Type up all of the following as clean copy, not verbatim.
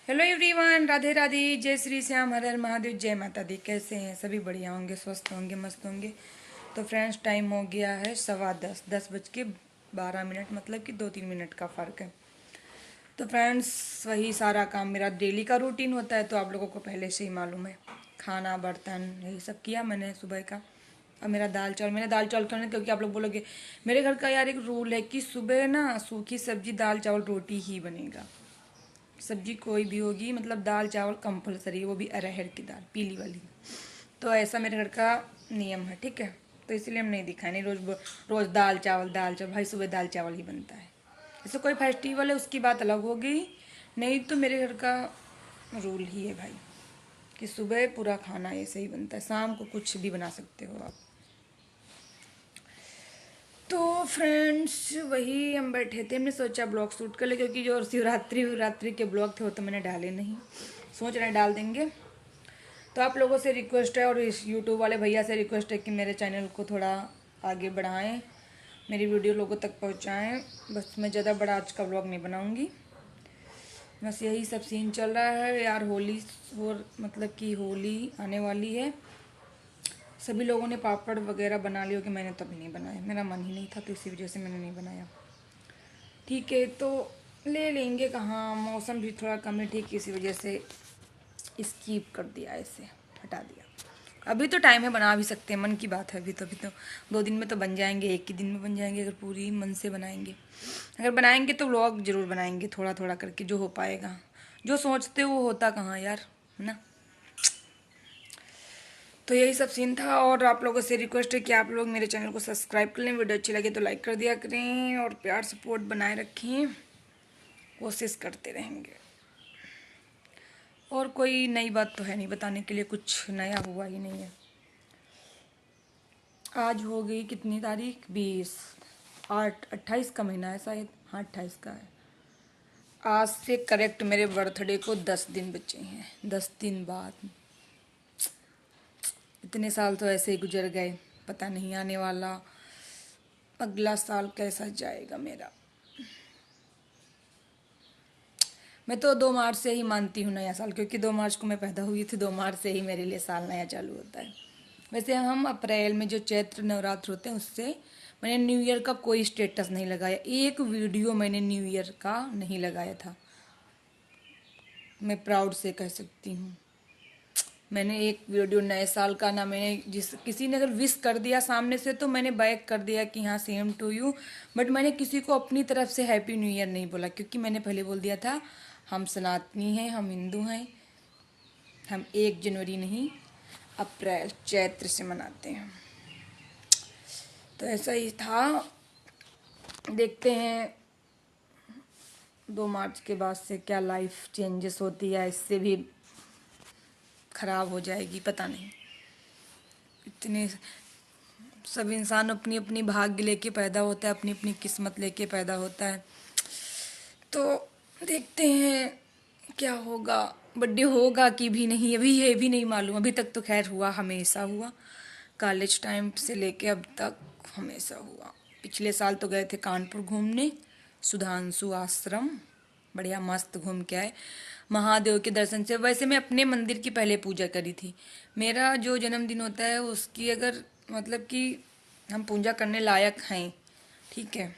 Hello everyone, Radhe Radhe, जय श्री श्याम, हर हर महादेव, जय माता दी। कैसे हैं सभी? बढ़िया होंगे, स्वस्थ होंगे, मस्त होंगे। तो फ्रेंड्स, टाइम हो गया है 10:15, 10:12, मतलब कि 2-3 मिनट का फ़र्क है। तो फ्रेंड्स, वही सारा काम मेरा डेली का रूटीन होता है, तो आप लोगों को पहले से ही मालूम है। खाना, बर्तन, यही सब किया मैंने सुबह का। और मेरा दाल चावल, मैंने दाल चावल करना, क्योंकि आप लोग बोलोगे, मेरे घर का यार एक रूल है कि सुबह ना सूखी सब्जी, दाल चावल, रोटी ही बनेगा। सब्जी कोई भी होगी, मतलब दाल चावल कंपलसरी, वो भी अरहर की दाल, पीली वाली। तो ऐसा मेरे घर का नियम है, ठीक है। तो इसलिए हम नहीं दिखाए, नहीं रोज रोज दाल चावल दाल चावल, भाई सुबह दाल चावल ही बनता है। जैसे कोई फेस्टिवल है उसकी बात अलग होगी, नहीं तो मेरे घर का रूल ही है भाई कि सुबह पूरा खाना ऐसे ही बनता है, शाम को कुछ भी बना सकते हो आप। तो फ्रेंड्स, वही हम बैठे थे, हमने सोचा ब्लॉग शूट कर ले, क्योंकि जो शिवरात्रि के ब्लॉग थे वो तो मैंने डाले नहीं, सोच रहे हैं डाल देंगे। तो आप लोगों से रिक्वेस्ट है, और इस यूट्यूब वाले भैया से रिक्वेस्ट है कि मेरे चैनल को थोड़ा आगे बढ़ाएं, मेरी वीडियो लोगों तक पहुंचाएं। बस मैं ज़्यादा बड़ा आज का ब्लॉग नहीं बनाऊंगी, बस यही सब सीन चल रहा है यार। होली हो, मतलब कि होली आने वाली है। सभी लोगों ने पापड़ वगैरह बना लिया, कि मैंने तभी नहीं बनाया, मेरा मन ही नहीं था, तो इसी वजह से मैंने नहीं बनाया। ठीक है, तो ले लेंगे कहाँ, मौसम भी थोड़ा कम है, ठीक, इसी वजह से स्कीप कर दिया, ऐसे हटा दिया। अभी तो टाइम है, बना भी सकते हैं, मन की बात है। अभी तो 2 दिन में तो बन जाएंगे, एक ही दिन में बन जाएंगे, अगर पूरी मन से बनाएंगे। अगर बनाएंगे तो व्लॉग जरूर बनाएंगे, थोड़ा थोड़ा करके, जो हो पाएगा। जो सोचते वो होता कहाँ यार, है ना। तो यही सब सीन था, और आप लोगों से रिक्वेस्ट है कि आप लोग मेरे चैनल को सब्सक्राइब कर लें, वीडियो अच्छी लगे तो लाइक कर दिया करें, और प्यार सपोर्ट बनाए रखें, कोशिश करते रहेंगे। और कोई नई बात तो है नहीं बताने के लिए, कुछ नया हुआ ही नहीं है। आज हो गई कितनी तारीख? 20, 8, 28 का महीना है शायद, हाँ 28 का है। आज से करेक्ट मेरे बर्थडे को 10 दिन बचे हैं, 10 दिन बाद। इतने साल तो ऐसे ही गुजर गए, पता नहीं आने वाला अगला साल कैसा जाएगा मेरा। मैं तो 2 मार्च से ही मानती हूँ नया साल, क्योंकि 2 मार्च को मैं पैदा हुई थी, 2 मार्च से ही मेरे लिए साल नया चालू होता है। वैसे हम अप्रैल में जो चैत्र नवरात्र होते हैं उससे, मैंने न्यू ईयर का कोई स्टेटस नहीं लगाया, एक वीडियो मैंने न्यू ईयर का नहीं लगाया था, मैं प्राउड से कह सकती हूँ। मैंने एक वीडियो नए साल का ना, मैंने जिस किसी ने अगर विश कर दिया सामने से तो मैंने बैक कर दिया कि हाँ सेम टू यू, बट मैंने किसी को अपनी तरफ से हैप्पी न्यू ईयर नहीं बोला, क्योंकि मैंने पहले बोल दिया था हम सनातनी हैं, हम हिंदू हैं, हम 1 जनवरी नहीं अप्रैल चैत्र से मनाते हैं। तो ऐसा ही था, देखते हैं 2 मार्च के बाद से क्या लाइफ चेंजेस होती है, इससे भी खराब हो जाएगी, पता नहीं। इतने सब इंसान अपनी अपनी भाग्य लेके पैदा होता है, अपनी अपनी किस्मत लेके पैदा होता है। तो देखते हैं क्या होगा, बर्थडे होगा कि भी नहीं, अभी ये भी नहीं मालूम। अभी तक तो खैर हुआ, हमेशा हुआ, कॉलेज टाइम से लेके अब तक हमेशा हुआ। पिछले साल तो गए थे कानपुर घूमने, सुधांशु आश्रम, बढ़िया मस्त घूम के आए, महादेव के दर्शन से। वैसे मैं अपने मंदिर की पहले पूजा करी थी। मेरा जो जन्मदिन होता है उसकी अगर, मतलब कि हम पूजा करने लायक हैं, ठीक है,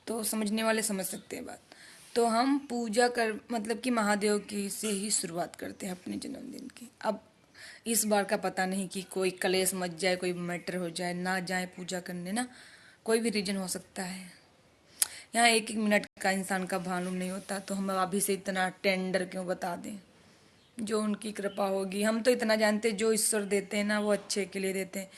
तो समझने वाले समझ सकते हैं बात। तो हम पूजा कर, मतलब कि महादेव की से ही शुरुआत करते हैं अपने जन्मदिन की। अब इस बार का पता नहीं कि कोई कलेश मच जाए, कोई मैटर हो जाए, ना जाए पूजा करने ना, कोई भी रीजन हो सकता है। यहाँ एक एक मिनट का इंसान का मालूम नहीं होता, तो हम अभी से इतना टेंडर क्यों बता दें। जो उनकी कृपा होगी, हम तो इतना जानते, जो ईश्वर देते हैं ना वो अच्छे के लिए देते हैं।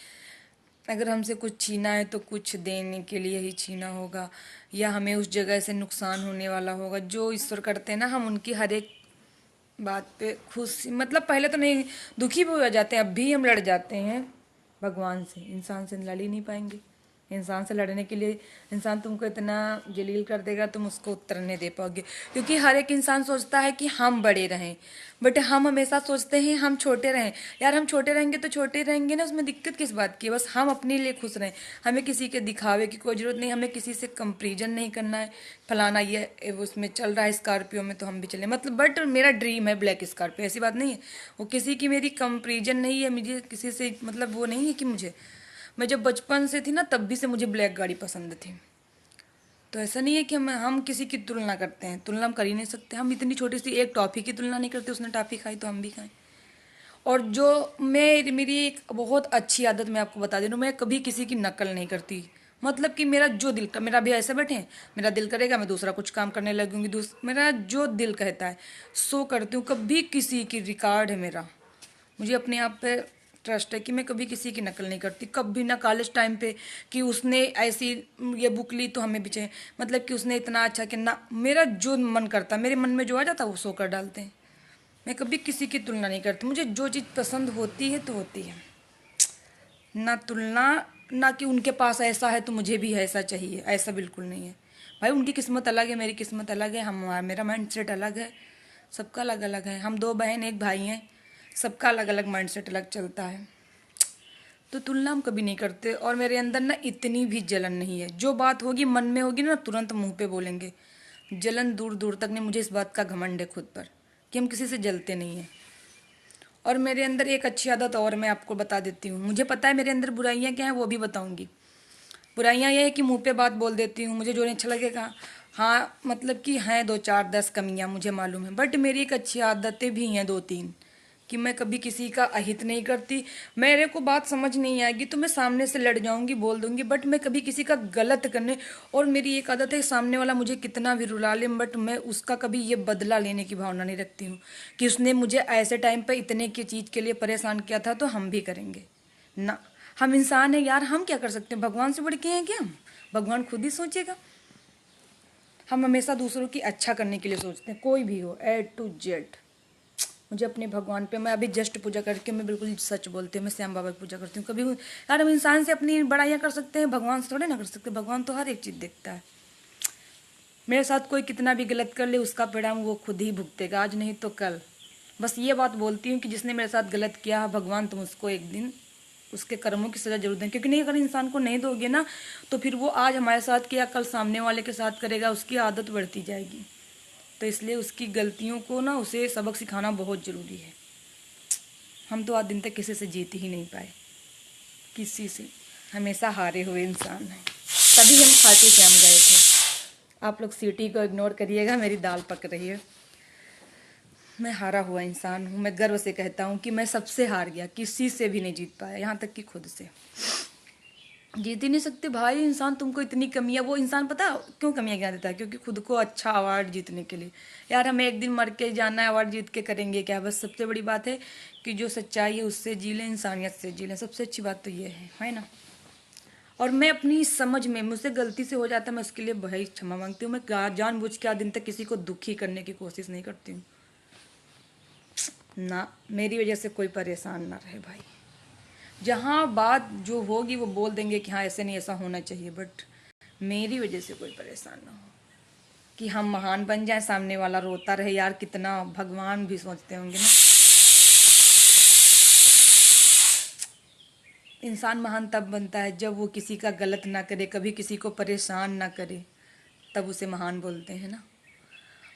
अगर हमसे कुछ छीना है तो कुछ देने के लिए ही छीना होगा, या हमें उस जगह से नुकसान होने वाला होगा। जो ईश्वर करते हैं ना, हम उनकी हर एक बात पे खुश, मतलब पहले तो नहीं, दुखी भी हो जाते हैं, अब भी हम लड़ जाते हैं भगवान से, इंसान से लड़ ही नहीं पाएंगे, इंसान से लड़ने के लिए इंसान तुमको इतना जलील कर देगा, तुम उसको उत्तर नहीं दे पाओगे। क्योंकि हर एक इंसान सोचता है कि हम बड़े रहें, बट हम हमेशा सोचते हैं हम छोटे रहें। यार हम छोटे रहेंगे तो छोटे रहेंगे ना, उसमें दिक्कत किस बात की है? बस हम अपने लिए खुश रहें, हमें किसी के दिखावे की कोई ज़रूरत नहीं, हमें किसी से कंपेरिजन नहीं करना है। फलाना ये उसमें चल रहा है स्कॉर्पियो में तो हम भी चले, मतलब बट मेरा ड्रीम है ब्लैक स्कॉर्पियो, ऐसी बात नहीं है। वो किसी की मेरी कंपेरिजन नहीं है, मुझे किसी से मतलब वो नहीं है कि मुझे, मैं जब बचपन से थी ना तब भी से मुझे ब्लैक गाड़ी पसंद थी। तो ऐसा नहीं है कि हम किसी की तुलना करते हैं, तुलना हम कर ही नहीं सकते। हम इतनी छोटी सी एक टॉफ़ी की तुलना नहीं करते, उसने टॉफ़ी खाई तो हम भी खाएं। और जो मेरी एक बहुत अच्छी आदत मैं आपको बता दे रही हूँ, मैं कभी किसी की नकल नहीं करती। मतलब कि मेरा जो दिल का, मेरा भी ऐसे बैठे हैं, मेरा दिल करेगा मैं दूसरा कुछ काम करने लगूंगी, मेरा जो दिल कहता है सो करती हूँ। कभी किसी की रिकॉर्ड है मेरा, मुझे अपने आप पे ट्रस्ट है कि मैं कभी किसी की नकल नहीं करती। कभी ना कॉलेज टाइम पे कि उसने ऐसी ये बुक ली तो हमें भी चाहिए, मतलब कि उसने इतना अच्छा कि ना, मेरा जो मन करता, मेरे मन में जो आ जाता वो सो कर डालते हैं। मैं कभी किसी की तुलना नहीं करती, मुझे जो चीज़ पसंद होती है तो होती है, ना तुलना, ना कि उनके पास ऐसा है तो मुझे भी ऐसा चाहिए, ऐसा बिल्कुल नहीं है। भाई उनकी किस्मत अलग है, मेरी किस्मत अलग है, हम मेरा माइंड सेट अलग है, सबका अलग अलग है। हम दो बहन एक भाई हैं, सबका अलग अलग माइंड सेट अलग चलता है। तो तुलना हम कभी नहीं करते। और मेरे अंदर ना इतनी भी जलन नहीं है, जो बात होगी मन में होगी ना तुरंत मुंह पे बोलेंगे। जलन दूर दूर तक नहीं, मुझे इस बात का घमंड है खुद पर कि हम किसी से जलते नहीं हैं। और मेरे अंदर एक अच्छी आदत और मैं आपको बता देती हूँ, मुझे पता है मेरे अंदर बुराइयाँ क्या हैं वो भी बताऊँगी। बुराइयाँ ये है कि मुंह पे बात बोल देती हूँ, मुझे जो नहीं अच्छा लगेगा, हाँ मतलब कि हैं 2 4 10 कमियाँ मुझे मालूम है, बट मेरी एक अच्छी आदतें भी हैं 2 3, कि मैं कभी किसी का अहित नहीं करती। मेरे को बात समझ नहीं आएगी तो मैं सामने से लड़ जाऊंगी, बोल दूंगी, बट मैं कभी किसी का गलत करने, और मेरी एक आदत है सामने वाला मुझे कितना भी रुला ले बट मैं उसका कभी ये बदला लेने की भावना नहीं रखती हूँ कि उसने मुझे ऐसे टाइम पे इतने की चीज़ के लिए परेशान किया था तो हम भी करेंगे ना। हम इंसान हैं यार, हम क्या कर सकते हैं, भगवान से बढ़ के हैं क्या हम? भगवान खुद ही सोचेगा। हम हमेशा दूसरों की अच्छा करने के लिए सोचते हैं, कोई भी हो A to Z। मुझे अपने भगवान पे, मैं अभी जस्ट पूजा करके, मैं बिल्कुल सच बोलती हूँ, मैं श्याम बाबा की पूजा करती हूँ। कभी यार हम इंसान से अपनी बड़ाइयाँ कर सकते हैं, भगवान से थोड़े ना कर सकते। भगवान तो हर एक चीज़ देखता है। मेरे साथ कोई कितना भी गलत कर ले उसका परिणाम वो खुद ही भुगतेगा, आज नहीं तो कल। बस ये बात बोलती हूँ कि जिसने मेरे साथ गलत किया भगवान तुम उसको एक दिन उसके कर्मों की सज़ा जरूर दें। क्योंकि नहीं, अगर इंसान को नहीं दोगे ना तो फिर वो आज हमारे साथ किया कल सामने वाले के साथ करेगा, उसकी आदत बढ़ती जाएगी। तो इसलिए उसकी गलतियों को ना उसे सबक सिखाना बहुत ज़रूरी है। हम तो आज दिन तक किसी से जीत ही नहीं पाए, किसी से, हमेशा हारे हुए इंसान हैं। तभी हम खाटू श्याम गए थे। आप लोग सीटी को इग्नोर करिएगा, मेरी दाल पक रही है। मैं हारा हुआ इंसान हूँ, मैं गर्व से कहता हूँ कि मैं सबसे हार गया, किसी से भी नहीं जीत पाया, यहाँ तक कि खुद से जीत ही नहीं सकते भाई। इंसान तुमको इतनी कमियां, वो इंसान पता क्यों कमियां गिना देता है? क्योंकि खुद को अच्छा अवार्ड जीतने के लिए। यार हमें एक दिन मर के जाना है, अवार्ड जीत के करेंगे क्या? बस सबसे बड़ी बात है कि जो सच्चाई है उससे जी लें, इंसानियत से जी लें, सबसे अच्छी बात तो ये है ना। और मैं अपनी समझ में, मुझसे गलती से हो जाता है, मैं उसके लिए भाई क्षमा मांगती हूँ। मैं जानबूझ के आज दिन तक किसी को दुखी करने की कोशिश नहीं करती हूँ ना, मेरी वजह से कोई परेशान ना रहे भाई। जहाँ बात जो होगी वो बोल देंगे कि हाँ ऐसे नहीं ऐसा होना चाहिए, बट मेरी वजह से कोई परेशान ना हो कि हम महान बन जाएं, सामने वाला रोता रहे। यार कितना भगवान भी सोचते होंगे ना। इंसान महान तब बनता है जब वो किसी का गलत ना करे, कभी किसी को परेशान ना करे, तब उसे महान बोलते हैं ना।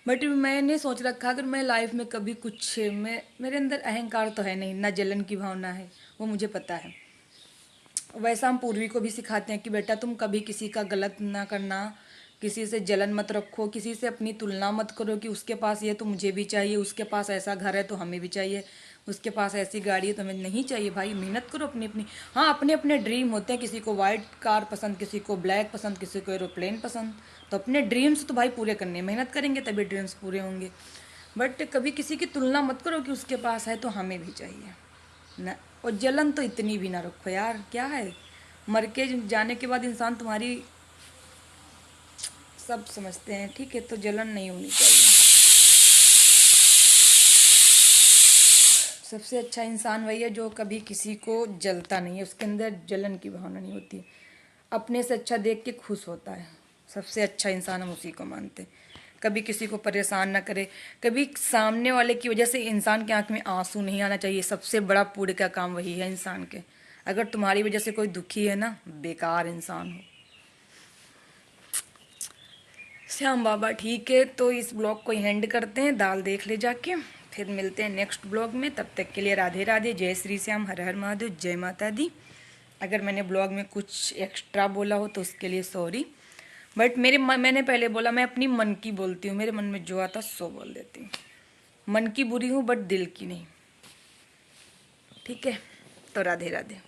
बट मैंने सोच रखा अगर मैं लाइफ में कभी कुछ, मैं मेरे अंदर अहंकार तो है नहीं, ना जलन की भावना है, वो मुझे पता है। वैसा हम पूर्वी को भी सिखाते हैं कि बेटा तुम कभी किसी का गलत ना करना, किसी से जलन मत रखो, किसी से अपनी तुलना मत करो कि उसके पास ये तो मुझे भी चाहिए, उसके पास ऐसा घर है तो हमें भी चाहिए, उसके पास ऐसी गाड़ी है तो हमें नहीं चाहिए। भाई मेहनत करो अपनी अपनी। हाँ अपने अपने ड्रीम होते हैं, किसी को वाइट कार पसंद, किसी को ब्लैक पसंद, किसी को एरोप्लेन पसंद। तो अपने ड्रीम्स तो भाई पूरे करने हैं, मेहनत करेंगे तभी ड्रीम्स पूरे होंगे। बट कभी किसी की तुलना मत करो कि उसके पास है तो हमें भी चाहिए ना। और जलन तो इतनी भी ना रखो यार, क्या है, मर के जाने के बाद इंसान तुम्हारी सब समझते हैं, ठीक है, तो जलन नहीं होनी चाहिए। सबसे अच्छा इंसान वही है जो कभी किसी को जलता नहीं है, उसके अंदर जलन की भावना नहीं होती। अपने से अच्छा देख के खुश होता है। सबसे अच्छा इंसान हम उसी को मानते हैं। कभी किसी को परेशान ना करे, कभी सामने वाले की वजह से इंसान के आंख में आंसू नहीं आना चाहिए। सबसे बड़ा पुण्य का काम वही है इंसान के। अगर तुम्हारी वजह से कोई दुखी है ना, बेकार इंसान हो। श्याम बाबा ठीक है, तो इस ब्लॉग को एंड करते हैं। दाल देख ले जाके, फिर मिलते हैं नेक्स्ट ब्लॉग में। तब तक के लिए राधे राधे, जय श्री श्याम, हर हर महादेव, जय माता दी। अगर मैंने ब्लॉग में कुछ एक्स्ट्रा बोला हो तो उसके लिए सॉरी, बट मैंने पहले बोला मैं अपनी मन की बोलती हूँ, मेरे मन में जो आता सो बोल देती हूँ। मन की बुरी हूँ बट दिल की नहीं। ठीक है, तो राधे राधे।